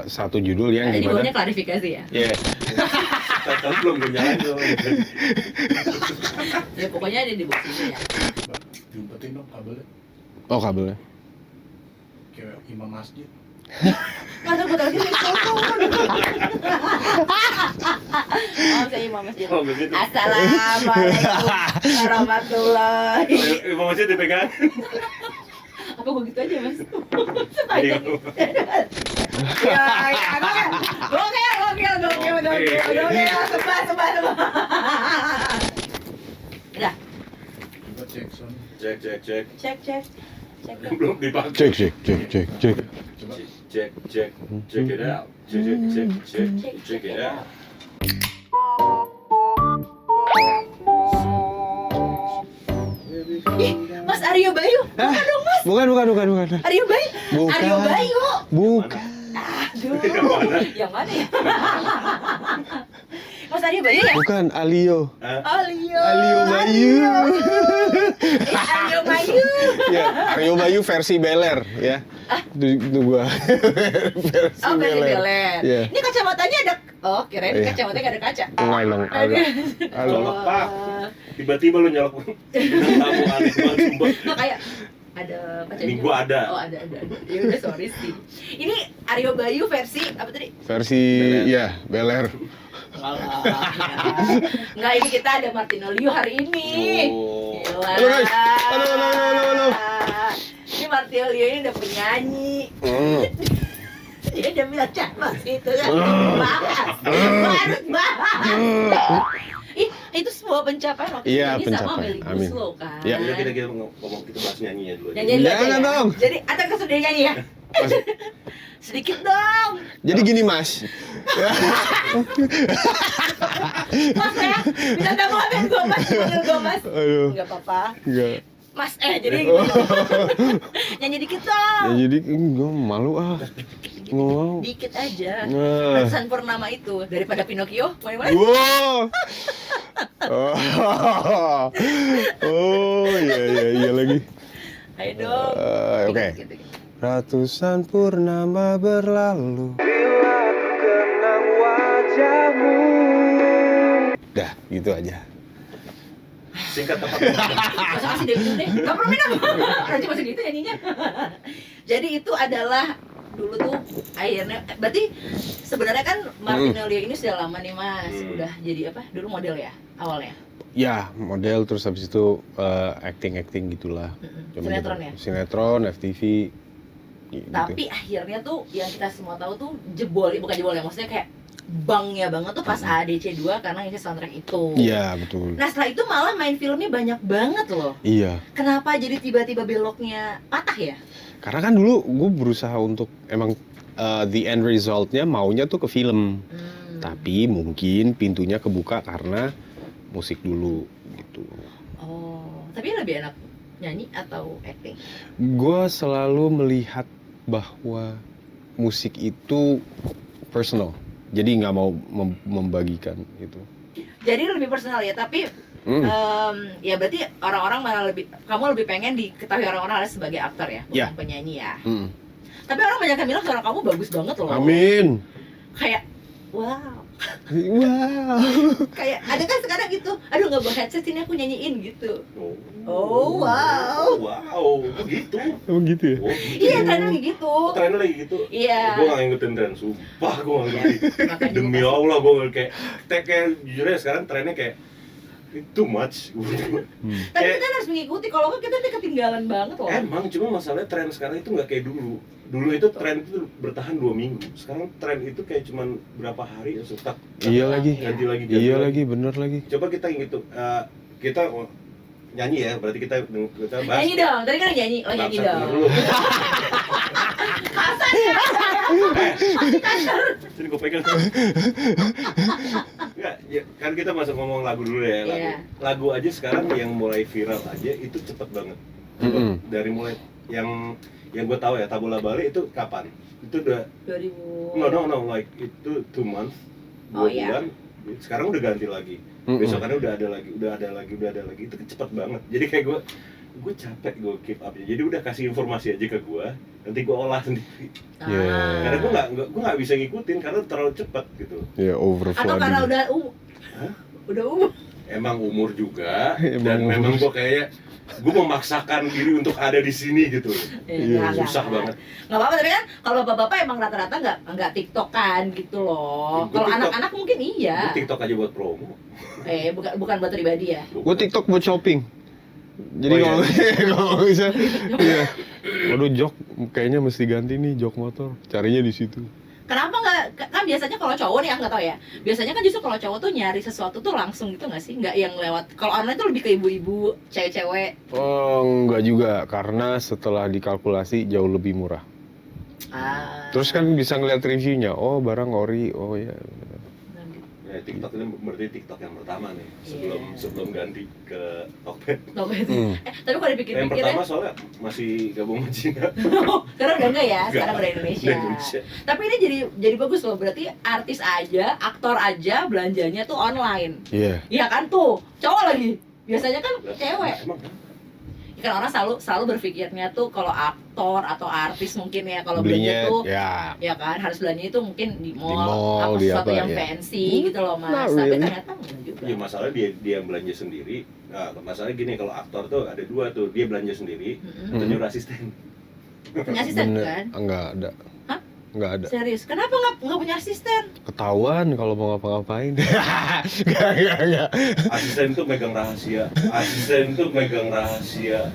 satu judul yang Jadi dimana bawahnya klarifikasi ya? ya Tahu belum berjalan tuh. Ya pokoknya ada di box ini ya. Diumpetin dong kabelnya. oh kabelnya Kayak imam masjid. Masa gue tadi foto. Oh, saya imam masjid. Oh, begitu. Assalamualaikum warahmatullahi. Imam masjid dipegang. Apa gue gitu aja mas? Iya. Ya, gokil, sebab. Udah, Coba cek son. cek. Belum dipakai. cek Coba check it out. Check it out. Ih, Mas Aryo Bayu, bukan dong mas. bukan Aryo Bayu, Bukan. Aryo Bayu. bukan Aduh, Yang mana? yang mana ya? Mas Aryo Bayu ya? bukan Alio Aryo Bayu Aryo Bayu. ya Aryo Bayu versi Beler ya itu gua versi Oh, versi Beler. ya Ini kacamatanya ada. Oh, kirain Iya. kacamatanya nggak ada kaca. enggak dong agak Colok pak. Tiba-tiba lu nyolok tamu aneh banget sumpah. Nggak kayak ada kaca. Ini gua ada. Oh, ada. Ya udah sorry sih. Ini Aryo Bayu versi apa tadi? versi ya Beler Enggak, ini kita ada Martino Liu hari ini. Oh. Gila. Halo, guys. Halo. Ini Martino Liu ini udah penyanyi. Dia udah bilang mas itu kan harus bahas. Itu sebuah pencapaian waktu Iya, ini sama pencapaian. Meli Amin. Guslow kan. Iya. Ya kita ngomong kita bahas nyanyinya dulu. Nyanyi dulu aja Jangan ya. dong. Jadi Ata kesudah nyanyi ya. Sedikit dong. jadi gini mas Mas ya, bisa tamu ambil gue mas, panggil gue mas. aduh Enggak apa-apa. enggak Mas jadi gitu. Nyanyi dikit dong. ya jadi gue malu nggak mau Dikit aja. Nah. Ratusan Purnama itu daripada Pinocchio, boleh-boleh. wow oh iya lagi Ayo dong. oke. Dikit. Ratusan purnama berlalu bila ku kenang wajahmu. Dah, gitu aja. Singkat tepat. Masa kasih dia gitu deh. Gak perlu minum. Nanti masih gitu nyanyinya. Jadi itu adalah dulu tuh akhirnya berarti sebenarnya kan Martino Liu ini sudah lama nih mas. Udah jadi apa? Dulu model ya awalnya. Ya, model terus habis itu acting gitulah. Sinetron ya? Sinetron, FTV. Gitu. Tapi akhirnya tuh yang kita semua tahu tuh bukan jebol ya, maksudnya kayak bangnya banget tuh pas AADC 2 karena ngisi soundtrack itu. Iya, betul. Nah setelah itu malah main filmnya banyak banget loh. Iya. Kenapa jadi tiba-tiba beloknya patah ya? Karena kan dulu gue berusaha untuk emang the end resultnya maunya tuh ke film. Tapi mungkin pintunya kebuka karena musik dulu gitu. Oh, tapi lebih enak nyanyi atau acting? Gue selalu melihat bahwa musik itu personal, jadi nggak mau membagikan itu. Jadi lebih personal ya, tapi ya berarti orang-orang malah kamu lebih pengen diketahui orang-orang adalah sebagai aktor ya, bukan Ya. penyanyi ya. Tapi orang banyak yang bilang suara kamu bagus banget loh. Amin. Kayak wow. Wow. Kayak ada kan sekarang gitu, aduh nggak bawa headset ini aku nyanyiin gitu. Oh, wow. wow, gitu. Emang gitu ya? Oh, gitu. Iya trennya lagi gitu. Trennya lagi gitu. Iya. Gue gak ngikutin tren, sumpah gue gak ngerti. Makanya Demi gua Allah gue kayak jujur ya sekarang trennya kayak too much. Tapi kita harus mengikuti, kalau nggak kita udah ketinggalan banget loh. Emang cuma masalahnya tren sekarang itu nggak kayak dulu. Dulu itu tren itu bertahan 2 minggu. Sekarang tren itu kayak cuman berapa hari ya stuck. Iya lagi. Ganti lagi. Iya lagi, bener lagi. Coba kita gitu. Kita nyanyi ya. Berarti kita bahas. Nyanyi dong, tadi kan nyanyi, oh nyanyi Bangsat, dong. bener dulu. Kasar ya. Sini gue pegang. Enggak, ya, kan kita masuk ngomong lagu dulu ya. Lagu, Iya. lagu aja sekarang yang mulai viral aja itu cepet banget. Dari mulai yang gue tahu ya, Tabula Bali itu kapan? Itu udah 2000. no like itu 2 months, 2 Oh, iya. bulan. Sekarang udah ganti lagi. Besokannya udah ada lagi itu cepet banget. Jadi kayak gue gue capek gue keep up, jadi udah kasih informasi aja ke gue, nanti gue olah sendiri. Yeah. Karena gue nggak bisa ngikutin karena terlalu cepat gitu. Ya overflow. Atau karena udah Hah? udah Emang umur juga Emang dan umur. memang gue kayaknya gue memaksakan diri untuk ada di sini gitu. Iya, susah banget. Nggak apa-apa, tapi kan kalau bapak-bapak emang rata-rata nggak tiktokan gitu loh. Gua Kalau TikTok. anak-anak mungkin iya. Gue TikTok aja buat promo. Bukan buat pribadi ya. Gue TikTok buat shopping. Jadi Oh, iya. kalau bisa, iya. Waduh jok, kayaknya mesti ganti nih jok motor. Carinya di situ. Kenapa nggak? Kan biasanya kalau cowok nih, aku nggak tahu ya. Biasanya kan justru kalau cowok tuh nyari sesuatu tuh langsung gitu nggak sih? Nggak yang lewat. Kalau online tuh lebih ke ibu-ibu, cewek-cewek. Oh, enggak juga, karena setelah dikalkulasi jauh lebih murah. Terus kan bisa ngeliat reviewnya, oh barang ori, oh ya. Ya, TikTok ini berarti TikTok yang pertama nih, Iya. sebelum ganti ke Tokped. Tapi kalau Yang dipikir-pikir pertama soalnya masih gabung sama Cina. sekarang udah enggak ya, Enggak. sekarang udah Indonesia. Udah Indonesia. Tapi ini jadi bagus loh, berarti artis aja, aktor aja belanjanya tuh online. Iya. Iya kan tuh, cowok lagi. Biasanya kan cewek. Emang Kan orang selalu berpikirnya tuh kalau aktor atau artis mungkin ya kalau Belinya, belanja tuh ya. kan harus belanjanya itu mungkin di mall, mall, apa di sesuatu apa, yang ya. fancy gitu loh Mas. Not Tapi really. ternyata enggak juga. ya masalahnya dia yang belanja sendiri. Nah, masalahnya gini, kalau aktor tuh ada dua tuh, dia belanja sendiri atau nyuruh asisten. Punya asisten kan? Enggak ada. Hah? Enggak ada. Serius? Kenapa nggak punya asisten? Ketahuan kalau mau ngapa-ngapain. Enggak. Asisten tuh megang rahasia. Asisten tuh megang rahasia.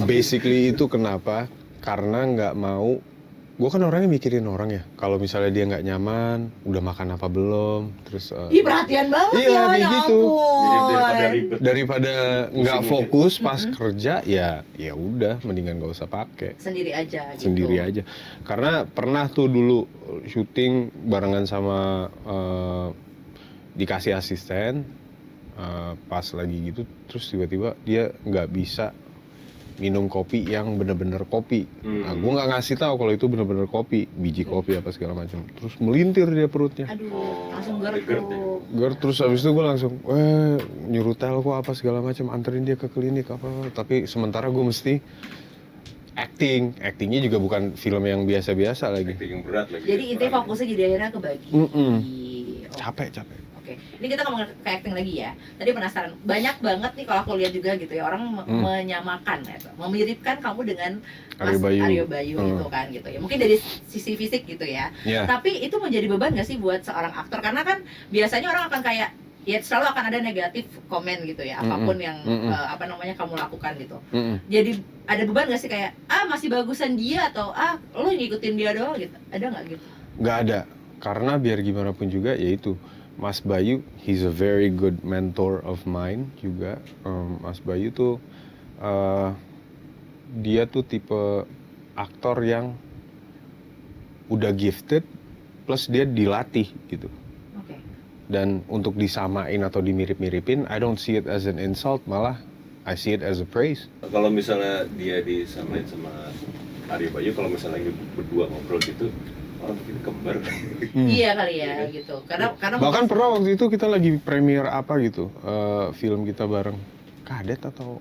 Basically itu kenapa? Karena nggak mau. Gue kan orangnya mikirin orang ya. Kalau misalnya dia nggak nyaman, udah makan apa belum, terus. Ih perhatian banget Iya, ya, kayak ya gitu. Jadi ampun. daripada ribet. Daripada nggak Pusing fokus pas kerja, ya udah, mendingan nggak usah pakai. Sendiri aja gitu. Sendiri aja. Karena pernah tuh dulu syuting barengan sama dikasih asisten pas lagi gitu, terus tiba-tiba dia nggak bisa minum kopi yang bener-bener kopi. Nah, gue nggak ngasih tahu kalau itu bener-bener kopi, biji kopi apa segala macam. Terus melintir dia perutnya. Aduh, Oh, langsung GERD gertuk. Terus abis itu gue langsung, nyuruh telko apa segala macam, anterin dia ke klinik apa. Tapi sementara gue mesti actingnya juga bukan film yang biasa-biasa lagi. Acting yang berat lagi. Jadi intinya fokusnya jadi akhirnya kebagi. Capek. Oke, ini kita ngomong ke acting lagi ya. Tadi penasaran, banyak banget nih kalau aku lihat juga gitu ya, orang menyamakan gitu, memiripkan kamu dengan Mas Aryo Bayu gitu kan gitu ya. Mungkin dari sisi fisik gitu ya. Yeah. Tapi itu menjadi beban gak sih buat seorang aktor? Karena kan biasanya orang akan kayak ya selalu akan ada negatif komen gitu ya, apapun yang kamu lakukan gitu. Jadi ada beban gak sih kayak masih bagusan dia atau lo ngikutin dia doang gitu? Ada nggak gitu? Nggak ada, karena biar gimana pun juga yaitu Mas Bayu, he's a very good mentor of mine juga. Mas Bayu tuh dia tuh tipe aktor yang udah gifted plus dia dilatih gitu. Oke. Dan untuk disamain atau dimirip-miripin, I don't see it as an insult, malah I see it as a praise. Kalau misalnya dia disamain sama Aryo Bayu, kalau misalnya lagi berdua ngobrol gitu, orang mungkin kembar. Iya kali ya gitu. Karena Bahkan pernah waktu itu kita lagi premiere apa gitu, film kita bareng Kadet atau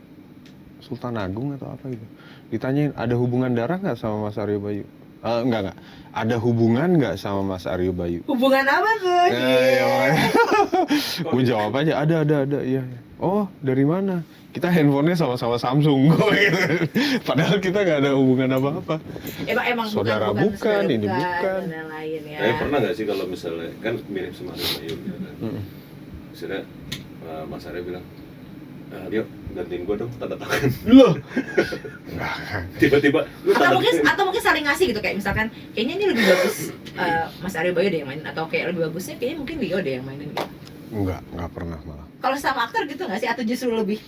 Sultan Agung atau apa gitu. Ditanyain ada hubungan darah nggak sama Mas Aryo Bayu? Enggak. Ada hubungan nggak sama Mas Aryo Bayu? hubungan apa tuh? Gue jawab aja ada iya. Oh dari mana? Kita handphonenya sama-sama Samsung gitu. Padahal kita nggak ada hubungan apa-apa. Emang Saudara bukan, ini bukan. dan lain ya. Tapi pernah nggak sih kalau misalnya kan mirip sama Aryo Bayu gitu kan? Misalnya Mas Aryo bilang, Rio gantiin gue dong tanda tangan. Loh. Tiba-tiba lu Atau mungkin saling ngasih gitu, kayak misalkan kayaknya ini lebih bagus Mas Aryo Bayu deh yang mainin, atau kayak lebih bagusnya kayaknya mungkin Rio deh yang mainin gitu. Nggak pernah malah. Kalau sama aktor gitu nggak sih, atau justru lebih?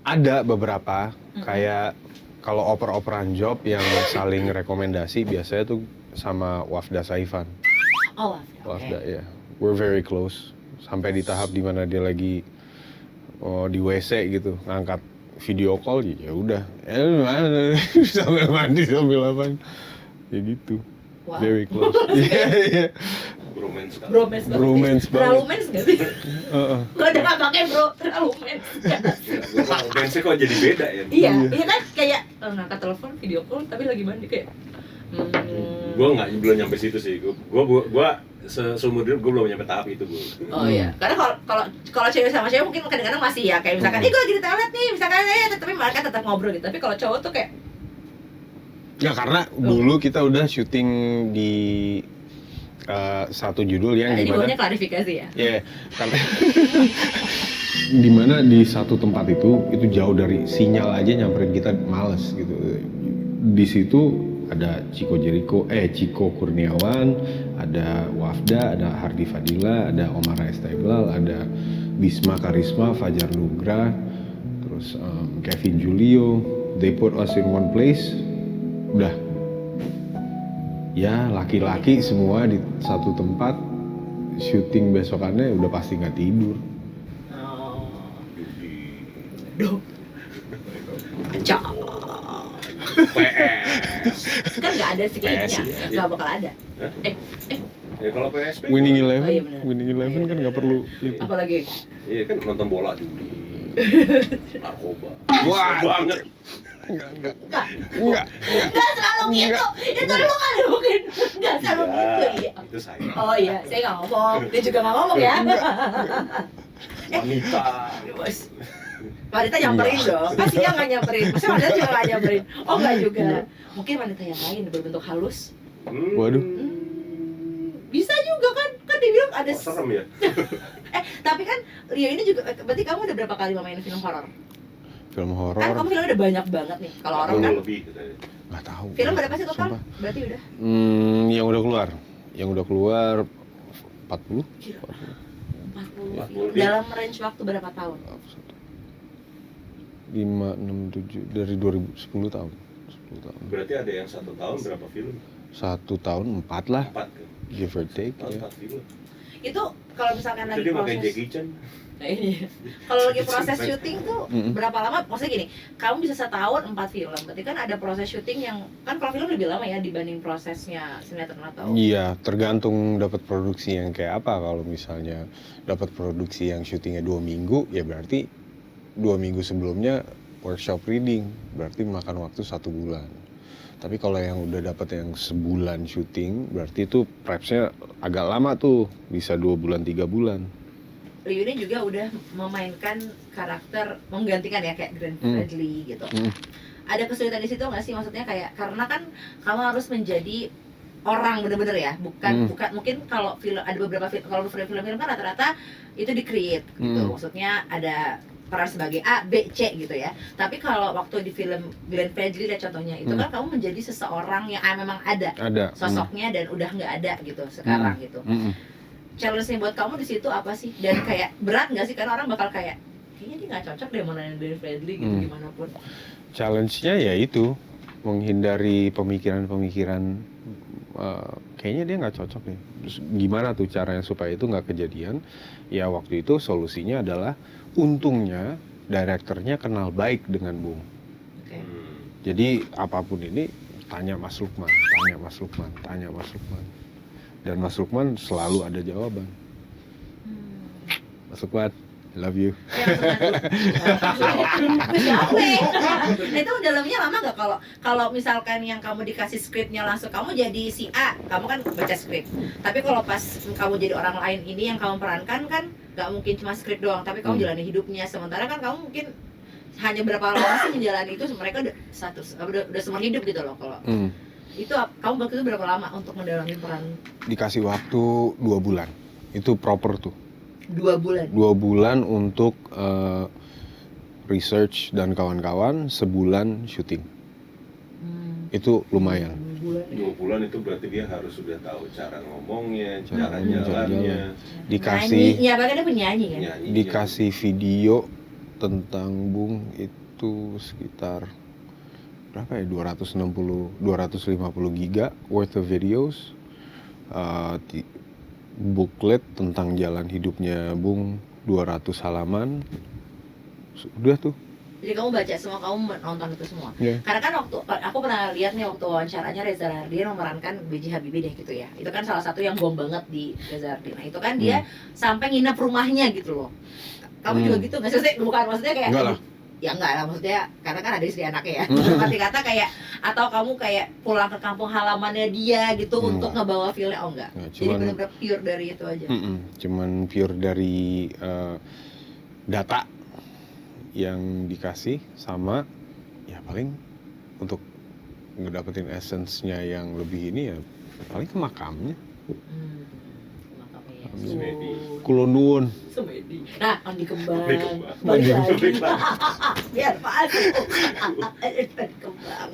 Ada beberapa kayak kalau oper-operan job yang saling rekomendasi biasanya tuh sama Wafda Saifan. Oh, Wafda ya, we're very close sampai di tahap dimana dia lagi di WC gitu ngangkat video call ya udah sambil mandi sambil apa ya gitu. Wow. Very close. Iya iya. Bromance kan. Bromance banget. Terlalu banget. mens gak sih? Heeh. Gak ada nggak pakai bro, terlalu mens. Bromance kok jadi beda ya? Iya, iya kan kayak ngangkat telepon video call tapi lagi mandi kayak. Gue belum nyampe situ sih. Gue seumur hidup gue belum nyampe tahap itu gue. Oh iya, karena kalau cewek sama cewek mungkin kadang-kadang masih ya kayak misalkan, gue lagi di toilet nih, misalkan tapi mereka tetap ngobrol gitu. Tapi kalau cowok tuh kayak Ya karena dulu kita udah syuting di satu judul yang ini dimana bawahnya klarifikasi ya. ya karena dimana di satu tempat itu jauh dari sinyal aja nyamperin kita males gitu. Di situ ada Chico Kurniawan, ada Wafda, ada Hardi Fadila, ada Omar Esteblal, ada Bisma Karisma, Fajar Nugra, terus Kevin Julio. They put us in one place. Udah. Ya laki-laki semua di satu tempat, syuting besokannya udah pasti nggak tidur. Oh. Duh. Cak. PS. Kan nggak ada scriptnya, PS, ya. nggak bakal ada. Hah? Eh, Ya kalau PSP Winning Eleven, Oh, iya bener. Winning Eleven kan nggak perlu itu. apalagi? iya kan nonton bola judi, narkoba. Wah. Bisa banget. Enggak. Nggak selalu gitu. Itu lu kali mungkin nggak selalu gitu iya. Itu saya. Oh iya, saya nggak ngomong. Dia juga nggak ngomong ya. Wanita. Bos. Wanita nyamperin dong. Pasti dia nggak nyamperin. Pasti wanita juga nggak nyamperin. Oh nggak juga. Mungkin wanita yang lain berbentuk halus. Waduh. Bisa juga kan dibilang ada. Oh, serem ya. Tapi kan Rio ini juga berarti kamu udah berapa kali main film horor? Film Kan horor kamu filmnya udah banyak banget nih. Kalau orang kan lebih katanya. nggak tahu. film berapa sih total? Sumpah. Berarti udah. Yang udah keluar 40. 40 40. dalam range waktu berapa tahun? 5, 6, 7 dari 2010 tahun. 10 tahun. Berarti ada yang 1 tahun berapa film? 1 tahun 4 lah, 4 kan? give or take. Tahun Ya. 4 film. Itu kalau misalkan Itu lagi dia makan proses Jackie Chan. Iya. Kalau lagi proses syuting tuh berapa lama? Maksudnya gini, kamu bisa setahun 4 film. Berarti kan ada proses syuting yang kan kalau film lebih lama ya dibanding prosesnya sinetron atau. Iya, tergantung dapat produksi yang kayak apa. Kalau misalnya dapat produksi yang syutingnya 2 minggu, ya berarti 2 minggu sebelumnya workshop reading, berarti makan waktu 1 bulan. Tapi kalau yang udah dapat yang sebulan syuting, berarti itu prepsnya agak lama tuh, bisa 2 bulan 3 bulan. Rio ini juga udah memainkan karakter menggantikan ya kayak Grand Bradley gitu. Ada kesulitan di situ nggak sih, maksudnya kayak karena kan kamu harus menjadi orang bener-bener ya, bukan mungkin kalau film ada beberapa film, kalau film-film kan rata-rata itu di-create gitu. Maksudnya ada peran sebagai A, B, C gitu ya. Tapi kalau waktu di film Glenn Fredly lah contohnya itu kan kamu menjadi seseorang yang memang ada sosoknya dan udah nggak ada gitu sekarang gitu. Challenge-nya buat kamu di situ apa sih? Dan kayak berat nggak sih, karena orang bakal kayak kayaknya dia nggak cocok deh mana Glenn Fredly gitu gimana pun. Challenge-nya ya itu menghindari pemikiran-pemikiran kayaknya dia nggak cocok nih. Terus gimana tuh caranya supaya itu nggak kejadian? Ya waktu itu solusinya adalah untungnya direkturnya kenal baik dengan Bung. Okay. Jadi apapun ini tanya Mas Lukman. Dan Mas Lukman selalu ada jawaban. Mas Lukman, I love you. Nah, itu dalamnya lama nggak kalau misalkan yang kamu dikasih skripnya langsung kamu jadi si A, kamu kan baca skrip. Tapi kalau pas kamu jadi orang lain ini yang kamu perankan kan nggak mungkin cuma skrip doang, tapi kamu jalani hidupnya. Sementara kan kamu mungkin hanya berapa lama sih menjalani itu, mereka udah seumur hidup gitu loh kalau. Itu kamu waktu itu berapa lama untuk mendalami peran? Dikasih waktu 2 bulan. Itu proper tuh. 2 bulan. 2 bulan untuk research dan kawan-kawan, sebulan syuting. Itu lumayan. 2 bulan itu berarti dia harus sudah tahu cara ngomongnya, cara jalannya. Dikasih nyanyinya, bahkan dia penyanyi kan? Dikasih video tentang Bung itu sekitar berapa ya, 250 giga worth of videos, booklet tentang jalan hidupnya Bung 200 halaman, udah tuh Jadi kamu baca semua, kamu nonton itu semua. Iya. Karena kan waktu aku pernah lihat nih waktu wawancaranya Reza Rahardian memerankan B.J. Habibie deh gitu ya. Itu kan salah satu yang bom banget di Reza Rahardian. Nah, itu kan dia sampai nginep rumahnya gitu loh. Kamu juga gitu nggak sih? Bukan maksudnya kayak Enggak lah. ya enggak lah, maksudnya karena kan ada istri anaknya ya. Berarti kata kayak atau kamu kayak pulang ke kampung halamannya dia gitu untuk ngebawa feel-nya, oh enggak. Nggak, Jadi benar-benar pure dari itu aja. Cuman pure dari data yang dikasih sama ya paling untuk ngedapetin essence-nya yang lebih ini ya paling ke makamnya. Makanya ya. Semedi. Kulon nuwun. Semedi. Nah, Andi Kembang. Andi Kembang. Balik lagi. Balik lagi. Biar masuk. Andi Kembang.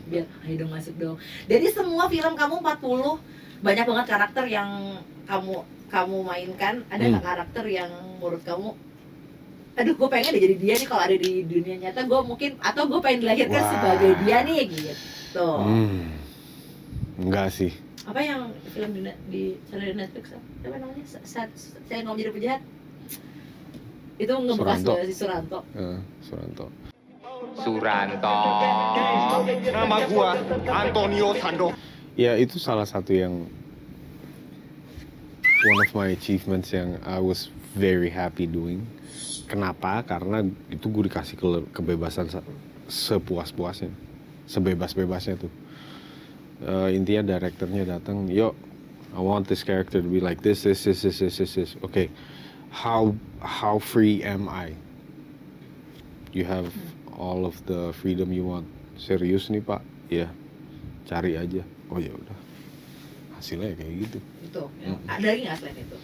Biar, ayo dong masuk dong. Dari semua film kamu 40, banyak banget karakter yang kamu mainkan. Ada nggak karakter yang menurut kamu, aduh gue pengen deh jadi dia nih kalau ada di dunia nyata, gue mungkin, atau gue pengen dilahirkan sebagai dia nih gitu. Enggak sih. Apa yang film di channel Netflix apa namanya? Saya nggak menjadi penjahat. Itu ngebekas Suranto. gue si Suranto. Suranto. Suranto. Nama gua Antonio Sando. Ya itu salah satu yang one of my achievements yang I was very happy doing. Kenapa? Karena itu gue dikasih kebebasan sepuas-puasnya, sebebas-bebasnya tuh. Intinya direkturnya datang, yo, I want this character to be like this. Okay, how free am I? You have all of the freedom you want. Serius nih Pak? Ya, cari aja. Oh ya udah, hasilnya kayak gitu. Itu. Ada lagi nggak selain itu?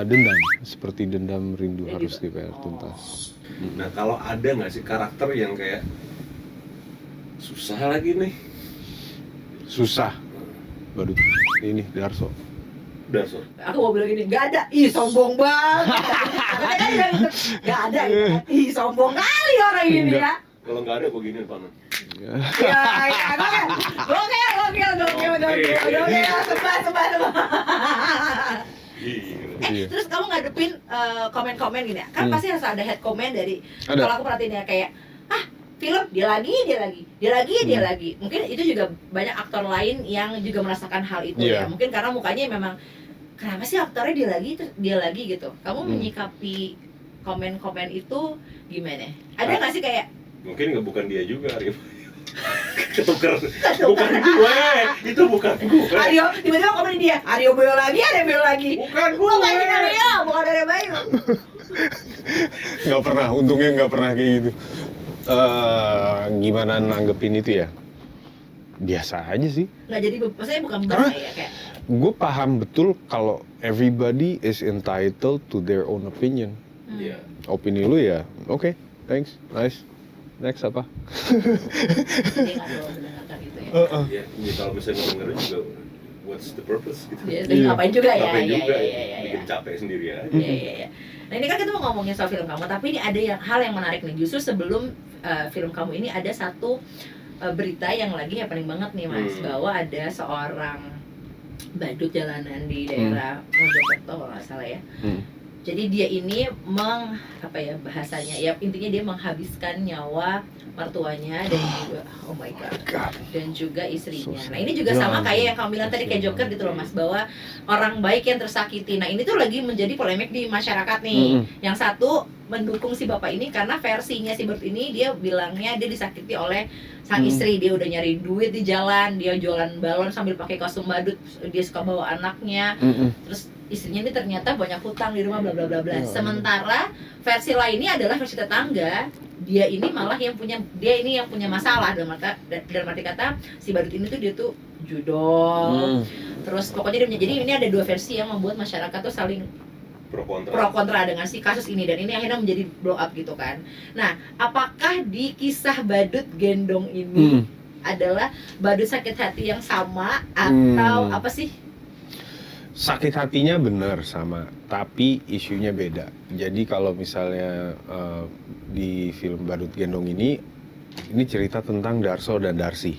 Dendam, seperti dendam rindu Kayak harus gitu. dibayar tuntas. Nah kalau ada nggak sih karakter yang kayak susah lagi nih? Susah. Baru ini Darso. Darso. Aku mau bilang gini, nggak ada. Ih sombong banget. Katanya kan bilang gitu, nggak ada. Ih sombong kali orang ini Enggak. ya. Kalau nggak ada begini paman. Ya, kan? Gokil, sebah. Iya. Terus kamu ngadepin komen-komen gini ya? Kan pasti harus ada head comment dari, Ada. kalau aku perhatiin ya kayak, film dia lagi. Mungkin itu juga banyak aktor lain yang juga merasakan hal itu ya. Iya. Mungkin karena mukanya memang, kenapa sih aktornya dia lagi gitu. Kamu menyikapi komen-komen itu gimana? Ada nggak sih kayak, Mungkin nggak, bukan dia juga Arif. Ketuker. Bukan gue. Itu bukan gue. Aryo, tiba-tiba komen dia, Aryo Bayu lagi. Bukan Bukan gue. Aryo, bukan Aryo Bayu. Nggak pernah, untungnya nggak pernah kayak gitu. Gimana nanggepin itu ya? Biasa aja sih. Nggak jadi, maksudnya bukan beban ya kayak. Gue paham betul kalau everybody is entitled to their own opinion. Iya. Opini lu ya, oke, thanks, nice. Next apa? Dia nggak perlu mendengarkan itu ya. Ya kalau misalnya nggak dengerin juga, what's the purpose gitu? Dia ngapain juga ya? Ngapain juga, Iya. bikin capek sendiri aja. Iya. Nah ini kan kita mau ngomongin soal film kamu, tapi ini ada hal yang menarik nih. Justru sebelum film kamu ini ada satu berita yang lagi happening banget nih Mas, bahwa ada seorang badut jalanan di daerah Mojokerto kalau nggak salah ya. Jadi dia ini bahasanya ya intinya dia menghabiskan nyawa mertuanya dan juga oh my god dan juga istrinya. Nah ini juga sama kayak yang kamu bilang tadi kayak Joker gitu loh Mas, bahwa orang baik yang tersakiti. Nah ini tuh lagi menjadi polemik di masyarakat nih. Yang satu mendukung si bapak ini karena versinya si Bert ini dia bilangnya dia disakiti oleh sang istri. Dia udah nyari duit di jalan, dia jualan balon sambil pakai kostum badut, dia suka bawa anaknya. Terus istrinya ini ternyata banyak hutang di rumah bla bla bla bla. Sementara versi lainnya adalah versi tetangga. Dia ini malah yang punya masalah dalam arti kata si badut ini tuh dia tuh judol. Terus pokoknya jadi ini ada dua versi yang membuat masyarakat tuh saling pro kontra dengan si kasus ini, dan ini akhirnya menjadi blow up gitu kan. Nah, apakah di kisah badut gendong ini adalah badut sakit hati yang sama atau apa sih? Sakit hatinya benar sama, tapi isunya beda. Jadi kalau misalnya di film Badut Gendong ini cerita tentang Darso dan Darsi.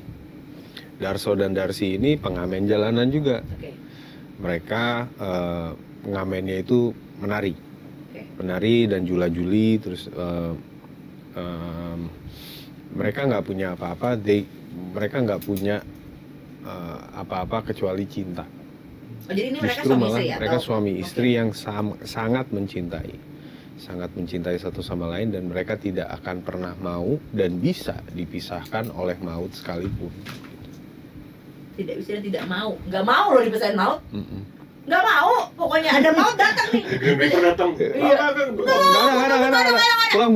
Darso dan Darsi ini pengamen jalanan juga. Mereka pengamennya itu menari dan jula-juli, terus mereka nggak punya apa-apa, mereka nggak punya apa-apa kecuali cinta. Oh, jadi ini mereka Justru suami malah istri ya? mereka Atau- suami Oke. istri yang sangat mencintai satu sama lain, dan mereka tidak akan pernah mau dan bisa dipisahkan oleh maut sekalipun. Tidak bisa dan tidak mau. Nggak mau loh dipisahin maut. Mm-mm. Nggak mau. Pokoknya ada maut datang nih. Green Paper datang. Iya. Nggak ada. Pulang.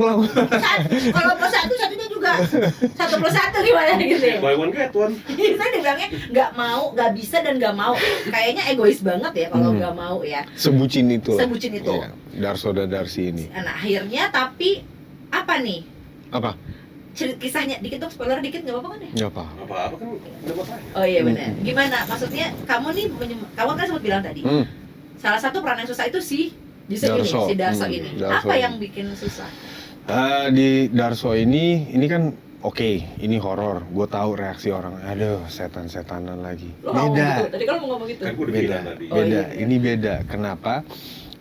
Kalau plus satu, satunya juga 1+1 gimana gitu ya? Buy one get one. Saya dibilangnya nggak mau, nggak bisa dan nggak mau. Kayaknya egois banget ya kalau nggak mau ya. Sebucin itu. Sebucin itu. Iya, Darso dan Darsi ini. Nah akhirnya tapi apa nih? Apa? Kisahnya dikit dong, spoiler dikit nggak apa-apa kan ya? Nggak apa. Apa-apa kan udah masalah. Oh iya benar. Gimana? Maksudnya kamu nih, kamu kan sempat bilang tadi, salah satu peran yang susah itu si Darso. si Darso ini. Darso Apa ini. yang bikin susah? Di Darso ini kan oke, ini horor. Gue tahu reaksi orang. Aduh, setan-setanan lagi. Lo ngomong Beda. gitu. Tadi kan lo mau ngomong gitu. Kan gue udah Beda. bilang tadi. Oh, Beda. iya. Ini beda. Kenapa?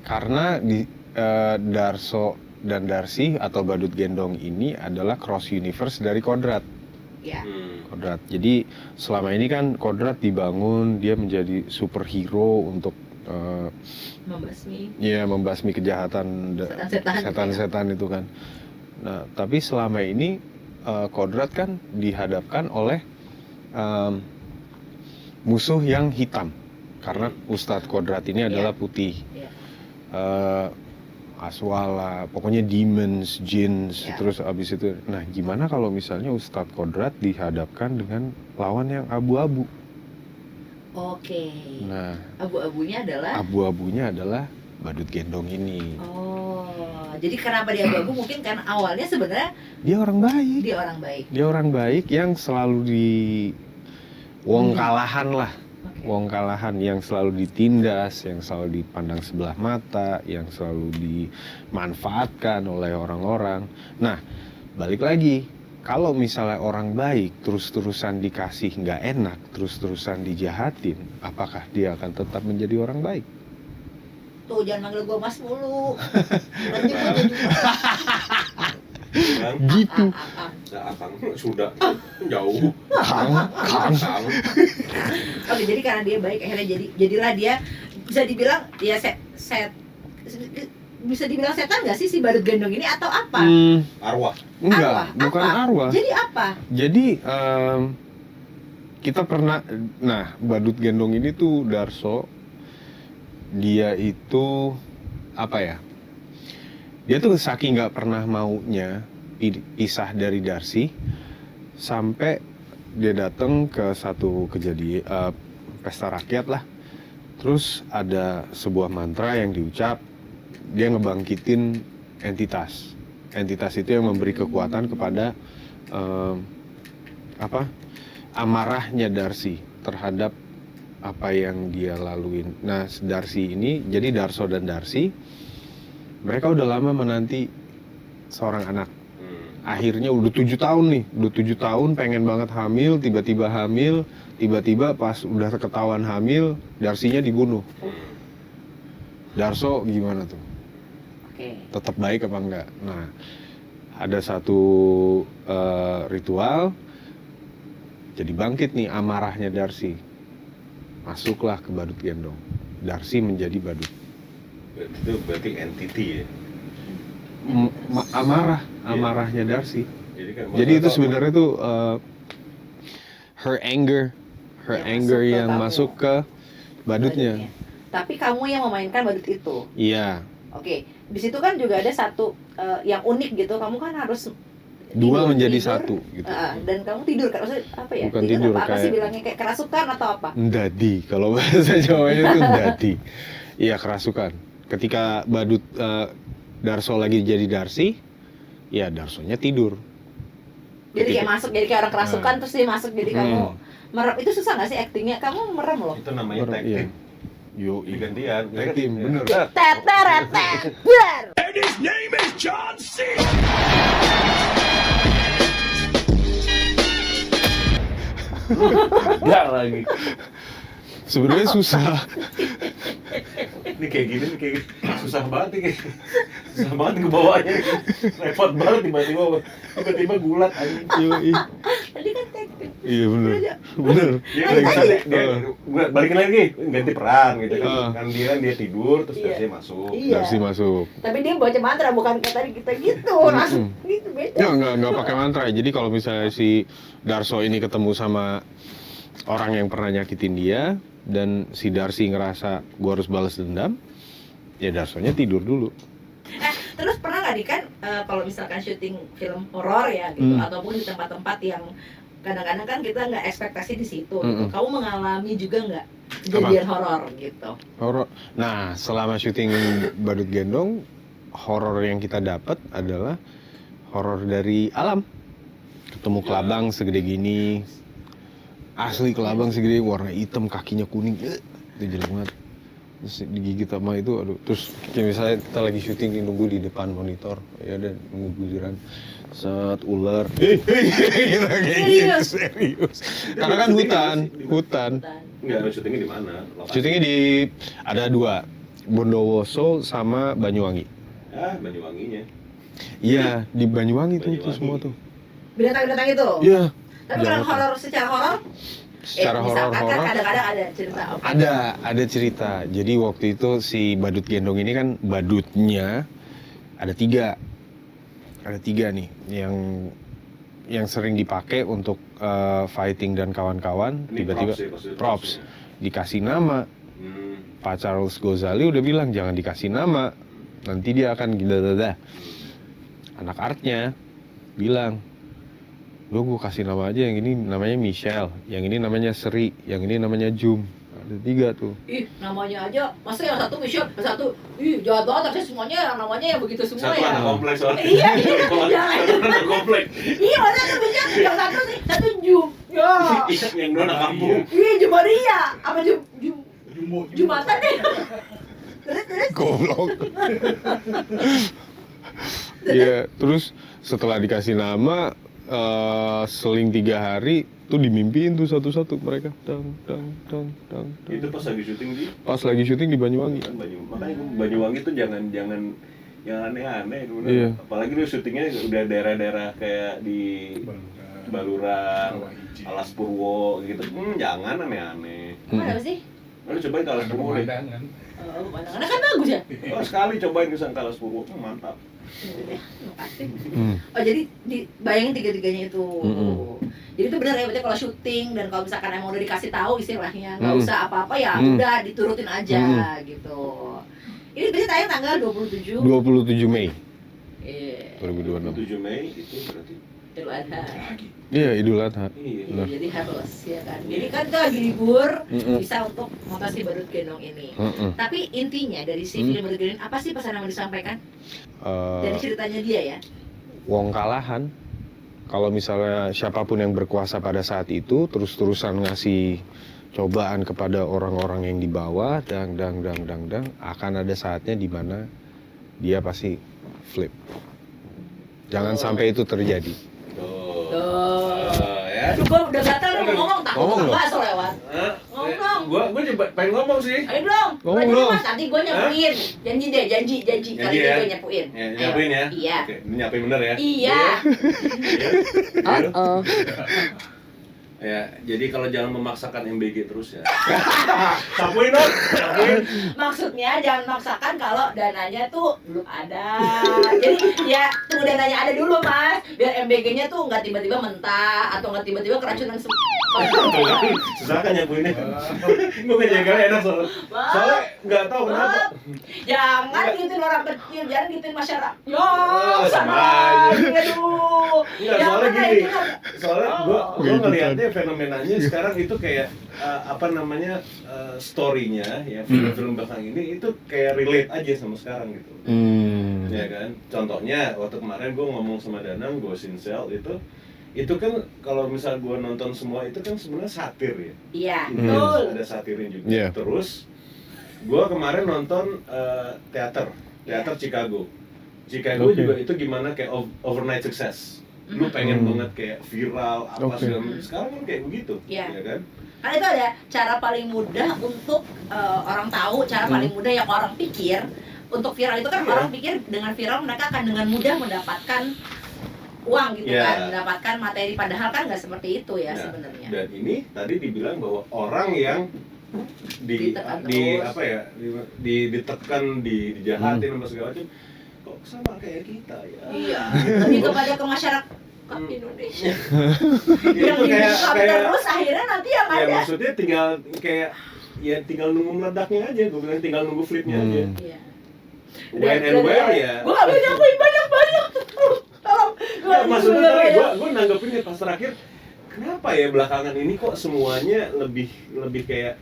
Karena di Darso dan Darsi atau Badut Gendong ini adalah cross universe dari Kodrat. Ya. Kodrat. Jadi selama ini kan Kodrat dibangun dia menjadi superhero untuk Membasmi. ya membasmi kejahatan Setan-setan. setan-setan itu kan. Nah, tapi selama ini Kodrat kan dihadapkan oleh musuh yang hitam karena Ustadz Kodrat ini adalah putih. Iya. Aswala, pokoknya demons, jinns, Ya. terus abis itu. Nah, gimana kalau misalnya Ustadz Kodrat dihadapkan dengan lawan yang abu-abu? Oke. Nah, Abu-abunya adalah. abu-abunya adalah Badut Gendong ini. Oh, jadi kenapa dia abu-abu? Mungkin karena awalnya sebenarnya Dia orang baik. dia orang baik. Dia orang baik yang selalu wong kalahan lah. Oke. Wong kalahan yang selalu ditindas, yang selalu dipandang sebelah mata, yang selalu dimanfaatkan oleh orang-orang. Nah, balik lagi, kalau misalnya orang baik terus-terusan dikasih nggak enak, terus-terusan dijahatin, apakah dia akan tetap menjadi orang baik? Tuh jangan manggil gua Mas mulu. Nanti gua jadi Kan? Gitu. Nah, akang sudah jauh. Kang. Akang. Oke, jadi karena dia baik akhirnya jadilah dia bisa dibilang ya bisa dibilang setan nggak sih si Badut Gendong ini atau apa? Arwah. Enggak, Arwah? bukan Apa? arwah. Jadi apa? Jadi kita pernah, nah Badut Gendong ini tuh Darso, dia itu apa ya? Dia tuh saking nggak pernah maunya pisah dari Darsi, sampai dia datang ke satu kejadian pesta rakyat lah. Terus ada sebuah mantra yang diucap, dia ngebangkitin entitas. Entitas itu yang memberi kekuatan kepada amarahnya Darsi terhadap apa yang dia laluin. Nah, Darsi ini, jadi Darso dan Darsi, mereka udah lama menanti seorang anak. Akhirnya udah 7 tahun nih, udah 7 tahun pengen banget hamil, tiba-tiba pas udah ketahuan hamil, Darsinya dibunuh. Darso gimana tuh? Oke. Tetap baik apa enggak? Nah, ada satu ritual, jadi bangkit nih amarahnya Darsi. Masuklah ke Badut Gendong. Darsi menjadi badut. Itu berarti entity ya. Amarahnya Darsi. Kan Jadi itu sebenarnya tuh her anger Yang yang masuk masuk ke ke badutnya. Tapi kamu yang memainkan badut itu. Iya. Oke. Di situ kan juga ada satu yang unik gitu. Kamu kan harus Dua menjadi tidur, satu gitu. dan kamu tidur kan? Maksudnya apa ya? Bukan tidur, apa sih kayak- bilangnya kayak kerasukan atau apa? Ndadi, kalau bahasa Jawanya itu ndadi. Iya, kerasukan. Ketika badut Darso lagi jadi Darsi, ya Darsonya tidur. Jadi kayak masuk, jadi kayak orang kerasukan terus dia masuk jadi kamu merem. Itu susah nggak sih actingnya? Kamu merem loh. itu namanya tag Iya. team. Yo, Gantian. Tag team, bener. Teteret, ber. Enggak lagi. Sebenarnya susah. Ini kayak gini susah banget nih kayak. susah banget ngebawanya. Repot banget tiba-tiba gulat anjing. Tadi kan teknik. Iya bener. Bener. Dia balikin lagi ganti peran gitu kan. Kan dia tidur terus Iya. Darcy masuk. Iya. Darcy masuk. Tapi dia baca mantra bukan kayak tadi kita gitu, langsung gitu beda. Ya nggak pakai mantra. Jadi kalau misalnya si Darso ini ketemu sama orang yang pernah nyakitin dia dan si Darcy ngerasa gua harus balas dendam, ya Darsonya tidur dulu. Terus pernah nggak nih kan kalau misalkan syuting film horor ya gitu ataupun di tempat-tempat yang kadang-kadang kan kita nggak ekspektasi di situ gitu. Kamu mengalami juga nggak kejadian horor gitu? Horor. Nah, selama syuting Badut Gendong, horor yang kita dapat adalah horor dari alam. Ketemu kelabang segede gini. Asli kelabang segede, warna hitam, kakinya kuning. Itu jelek banget. Terus digigit sama itu, aduh. Terus kayak misalnya kita lagi syuting, nunggu di depan monitor. Ya dan nunggu giliran. Set, ular. Gitu, kayak gitu, serius. Karena kan hutan. Enggak, ada syutingnya di mana? Syutingnya ada 2, Bondowoso sama Banyuwangi. Banyuwanginya. Iya, di Banyuwangi tuh itu Banyuwangi. semua tuh. Binatang-binatang itu? Iya. Tapi kalau horor secara horor? Secara misalkan kan horor kadang-kadang ada cerita apa? ada cerita. Jadi waktu itu si Badut Gendong ini kan badutnya ada 3 nih yang sering dipakai untuk fighting dan kawan-kawan. Ini Tiba-tiba props dikasih nama. Pak Charles Ghazali udah bilang jangan dikasih nama, nanti dia akan gila. Anak artnya bilang, gue kasih nama aja, yang ini namanya Michelle, yang ini namanya Sri, yang ini namanya Jum. Ada 3 tuh. Ih, namanya aja, masa yang satu Michelle, yang satu, jahat banget, harusnya semuanya namanya yang begitu semua Satu ya. anak kompleks soalnya. Iya, Satu anak kompleks. iya, masa tuh Michelle, yang satu Jum, ya. Yang 2 anak kampung. Iya, Jumaria, apa Jumatan deh. Terus. Goblok. Iya, terus setelah dikasih nama, seling 3 hari tuh dimimpiin tuh satu-satu mereka. Dang. Itu pas lagi syuting di Di Banyuwangi. kan makanya Banyuwangi tuh jangan yang aneh-aneh dulu. Iya. Apalagi lu syutingnya udah daerah-daerah kayak di Balurang, Alas Purwo gitu. Jangan aneh-aneh. Mana sih? Lu cobain ke Alas Purwo deh. Pemandangannya kan bagus ya? Oh, sekali cobain ke Alas Purwo, mantap. Makasih. Oh jadi bayangin 3-3-nya itu. Jadi itu benar ya, berarti kalau syuting dan kalau misalkan emang udah dikasih tahu istilahnya nggak usah apa-apa ya udah diturutin aja gitu. Ini berarti tayang tanggal 27 Mei Iya. 2026. 7 Mei itu berarti Idul Adha. Iya, Idul Adha. Iya. Benar. Jadi harus ya kan. Jadi kan kita lagi libur bisa untuk nonton si Badut Gendong ini. Tapi intinya dari si film Badut Gendong apa sih pesan yang mau disampaikan? Dari ceritanya dia ya. Wong kalahan. Kalau misalnya siapapun yang berkuasa pada saat itu terus-terusan ngasih cobaan kepada orang-orang yang di bawah, dang, akan ada saatnya di mana dia pasti flip. Jangan sampai itu terjadi. Ya. Aduh, gua udah gatal mau ngomong takut Ngomong dong. bakso lewat. Ngomong dong. Gua coba pengen ngomong sih. Ayo dong. Ngomong Lanjut, dong. Mas, nanti gua nyapuin. Janji deh, janji. Kali ini ya? gua nyapuin. Ya, nyapuin ya? Iya. Oke, ini nyapuin bener ya? Iya. Oh. Ya, jadi kalau jangan memaksakan MBG terus ya. Sapuin dong, sapuin. Maksudnya jangan maksakan kalau dananya tuh belum ada. Jadi ya tunggu dananya ada dulu mas, biar MBG-nya tuh nggak tiba-tiba mentah atau nggak tiba-tiba keracunan Susah kan nyapuinnya. Gue ngejagain enak soalnya nggak tahu kenapa. Jangan gituin orang kecil, jangan gituin masyarakat. Ya, sama sama aja. aduh. Enggak, Yang soalnya mana gini. itu? Soalnya gua ngelihatnya fenomenanya sekarang itu kayak story-nya ya film-film belakang ini itu kayak relate aja sama sekarang gitu. Ya kan? Contohnya waktu kemarin gue ngomong sama Danang, Ghost in Shell itu kan kalau misal gue nonton semua itu kan sebenarnya satir ya. Iya, betul. Ada satirnya juga. Yeah. Terus gue kemarin nonton teater Chicago juga itu gimana kayak overnight success. Lu pengen banget kayak viral apa segala macam. Sekarang kan kayak begitu, Iya. ya kan? Karena itu ada cara paling mudah untuk orang tahu, cara paling mudah yang orang pikir untuk viral itu kan orang pikir dengan viral mereka akan dengan mudah mendapatkan uang gitu Iya. kan, mendapatkan materi, padahal kan nggak seperti itu ya Nah, sebenarnya. Dan ini tadi dibilang bahwa orang yang Ditekan di terus. apa ya ditekan dijahatin sama segala macam kok sama kayak kita ya. Iya, lebih kepada ke masyarakat Indonesia Itu yang kayak dibuka terus akhirnya nanti yang ya ada. maksudnya tinggal nunggu meledaknya aja, gue bilang tinggal nunggu flipnya aja. Iya. When and where ya. Gue gak bisa nyakuin banyak. Tolong. Ya, maksudnya tadi gue nanggepinnya pas terakhir, kenapa ya belakangan ini kok semuanya lebih kayak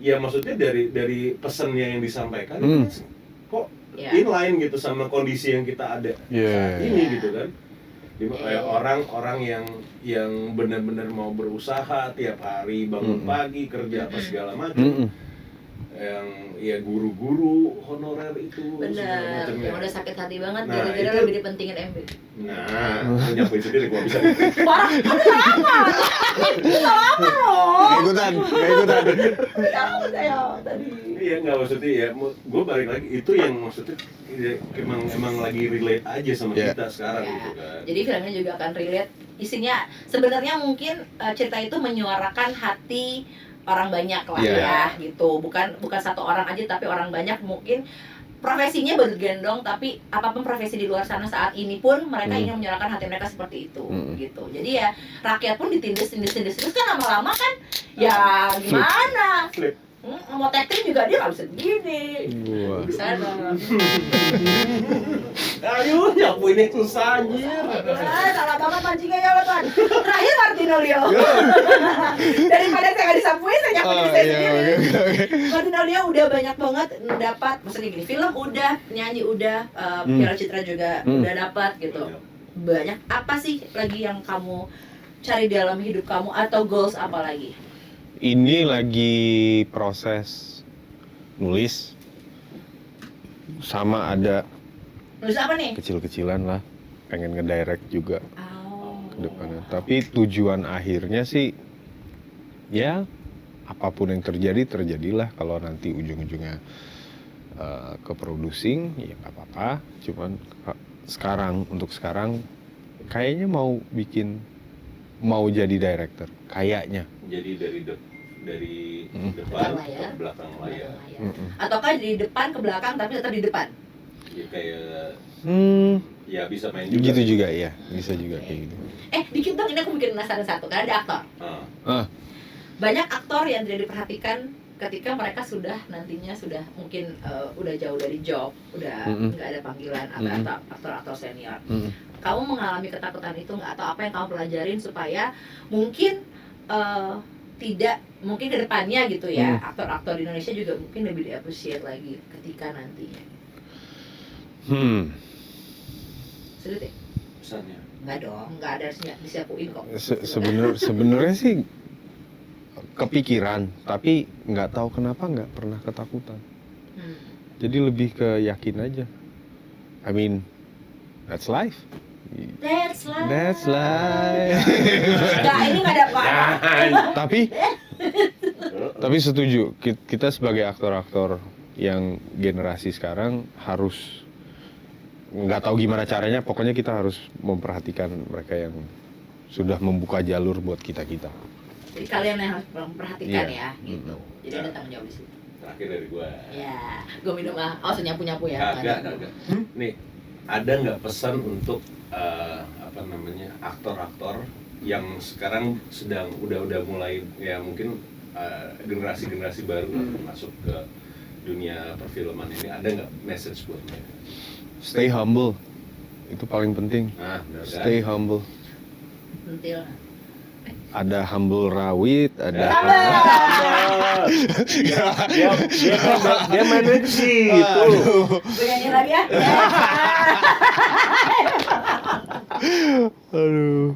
ya maksudnya dari pesannya yang disampaikan itu kok Ya. inline gitu sama kondisi yang kita ada Yeah. saat ini gitu kan. Iya. Orang-orang yang benar-benar mau berusaha tiap hari bangun pagi kerja apa segala macam. Yang ya guru-guru honorer itu segala Bener, macamnya. yang udah sakit hati banget Nah, gara-gara itu- lebih dipentingin MB. Nah, nyapuin sendiri gua bisa. Parah, kamu salah apa loh? Ikutan. Salah saya tadi. Iya nggak maksudnya ya, gue balik lagi itu yang maksudnya ya, emang lagi relate aja sama Yeah. kita sekarang Ya, gitu kan. jadi filmnya juga akan relate. Isinya sebenarnya mungkin cerita itu menyuarakan hati orang banyak lah Yeah. ya gitu. Bukan satu orang aja tapi orang banyak mungkin profesinya bergendong tapi apapun profesi di luar sana saat ini pun mereka ingin menyuarakan hati mereka seperti itu gitu. Jadi ya rakyat pun ditindas terus kan lama-lama kan ya gimana? Flip. Mau tag-team juga dia nggak bisa begini. Wah. Bisa dong. Ayo nyapuinnya susah anjir. Salah banget mancingnya ya lo Tuan. Terakhir Martino Leo. Daripada saya nggak disapuin, saya nyapuin saya sendiri. Martino Leo udah banyak banget dapat, maksudnya gini, film udah, nyanyi udah, Piala Citra juga udah dapat gitu. Banyak apa sih lagi yang kamu cari dalam hidup kamu atau goals apa lagi? Ini lagi proses nulis sama ada Nulis apa nih? kecil-kecilan lah, pengen ngedirect juga Oh. ke depannya. Tapi tujuan akhirnya sih ya apapun yang terjadilah. Kalau nanti ujung-ujungnya ke producing ya nggak apa-apa. Cuman untuk sekarang kayaknya mau jadi director kayaknya. Jadi dari Depan depan layar. ke belakang layar. Ataukah di depan ke belakang tapi tetap di depan? Ya kayak ya bisa main juga. Gitu juga ya, bisa juga kayak gitu. Dikit dong, ini aku bikin penasaran satu, karena ada aktor. Banyak aktor yang tidak diperhatikan ketika mereka nantinya sudah mungkin udah jauh dari job, udah nggak ada panggilan atau aktor-aktor senior. Kamu mengalami ketakutan itu nggak, atau apa yang kamu pelajarin supaya mungkin mungkin ke depannya gitu ya, aktor-aktor di Indonesia juga mungkin lebih di-appreciate lagi ketika nantinya. Sulit ya? Pesannya. Nggak dong, nggak ada disiapuin kok. Sebenarnya sih kepikiran, tapi nggak tahu kenapa nggak pernah ketakutan. Jadi lebih ke yakin aja. I mean, that's life. That's life. That's life. Nggak, ini nggak ada apa. Tapi setuju, kita sebagai aktor-aktor yang generasi sekarang harus nggak tahu gimana caranya, pokoknya kita harus memperhatikan mereka yang sudah membuka jalur buat kita-kita. Jadi kalian yang harus memperhatikan Iya. ya, gitu. Jadi ada tanggung jawab di situ. Terakhir dari gua. Ya, gue minum nyapu ya. Kagak. Nih, ada nggak pesan untuk aktor-aktor yang sekarang udah mulai ya mungkin generasi baru masuk ke dunia perfilman ini, ada nggak message buat mereka? Stay humble, itu paling penting. Nah, benar kan? Stay humble. Pentil. Ada humble rawit, ada dia mainnya ke situ. Gue nyanyi lagi ya. Aduh.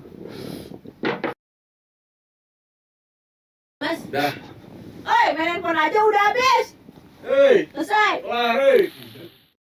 Mas, Dah. oi main handphone aja udah habis. Hei, Selesai. lari.